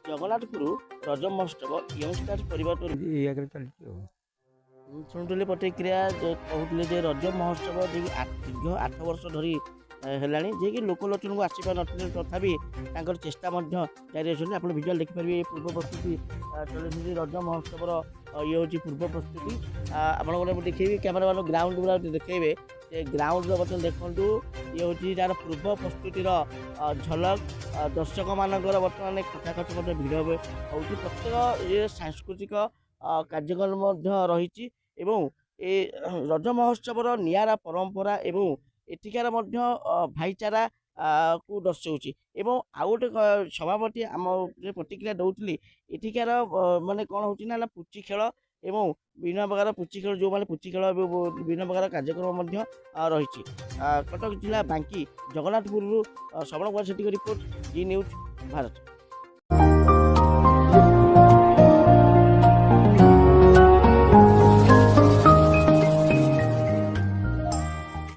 ଜଗନ୍ନାଥପୁର ରଜ ମହୋତ୍ସବ ୟଙ୍ଗଷ୍ଟାର ପରିବାର ଏଇ ଆଗରେ ଚାଲିଛି ଆଉ। ଶୁଣୁଥିଲି ପ୍ରତିକ୍ରିୟା କହୁଥିଲେ ଯେ ରଜ ମହୋତ୍ସବ ଦୀର୍ଘ 8 ବର୍ଷ ଧରି ହେଲାଣି ଯିଏକି ଲୋକଲୋଚନକୁ ଆସିପାରୁନଥିଲେ ତଥାପି ତାଙ୍କର ଚେଷ୍ଟା ମଧ୍ୟ ଜାରି ଅଛନ୍ତି। ଆପଣ ଭିଜୁଆଲ୍ ଦେଖିପାରିବେ ଏ ପୂର୍ବ ପ୍ରସ୍ତୁତି ଚଳିଛି ରଜ ମହୋତ୍ସବର ଇଏ ହେଉଛି ପୂର୍ବ ପ୍ରସ୍ତୁତି। ଆପଣ ଗୋଟେ ଦେଖେଇବି କ୍ୟାମେରାମ୍ୟାନ ଗ୍ରାଉଣ୍ଡ ଗୁଡ଼ା ଦେଖେଇବେ ସେ ଗ୍ରାଉଣ୍ଡର ବର୍ତ୍ତମାନ ଦେଖନ୍ତୁ ଇଏ ହେଉଛି ତାର ପୂର୍ବ ପ୍ରସ୍ତୁତିର ଝଲକ। ଦର୍ଶକମାନଙ୍କର ବର୍ତ୍ତମାନ ଖଚାଖଚି ମଧ୍ୟ ଭିଡ଼ ହେଉଛି। ପ୍ରତ୍ୟେକ ଇଏ ସାଂସ୍କୃତିକ କାର୍ଯ୍ୟକ୍ରମ ମଧ୍ୟ ରହିଛି ଏବଂ ଏ ରଜ ମହୋତ୍ସବର ନିଆରା ପରମ୍ପରା ଏବଂ ଏଠିକାର ମଧ୍ୟ ଭାଇଚାରା କୁ ଦର୍ଶାଉଛି। ଏବଂ ଆଉ ଗୋଟେ ସଭାପତି ଆମ ପ୍ରତିକ୍ରିୟା ଦେଉଥିଲି ଏଠିକାର ମାନେ କ'ଣ ହେଉଛି ନା ପୁଚି ଖେଳ ଏବଂ ବିଭିନ୍ନ ପ୍ରକାର ପୁଚି ଖେଳ ଯେଉଁମାନେ ପୁଚି ଖେଳ ଏବଂ ବିଭିନ୍ନ ପ୍ରକାର କାର୍ଯ୍ୟକ୍ରମ ମଧ୍ୟ ରହିଛି। କଟକ ଜିଲ୍ଲା ବାଙ୍କି ଜଗନ୍ନାଥପୁରରୁ ଶ୍ରବଣ କୁମାର ସେଠୀଙ୍କ ରିପୋର୍ଟ ଜି ନ୍ୟୁଜ୍ ଭାରତ।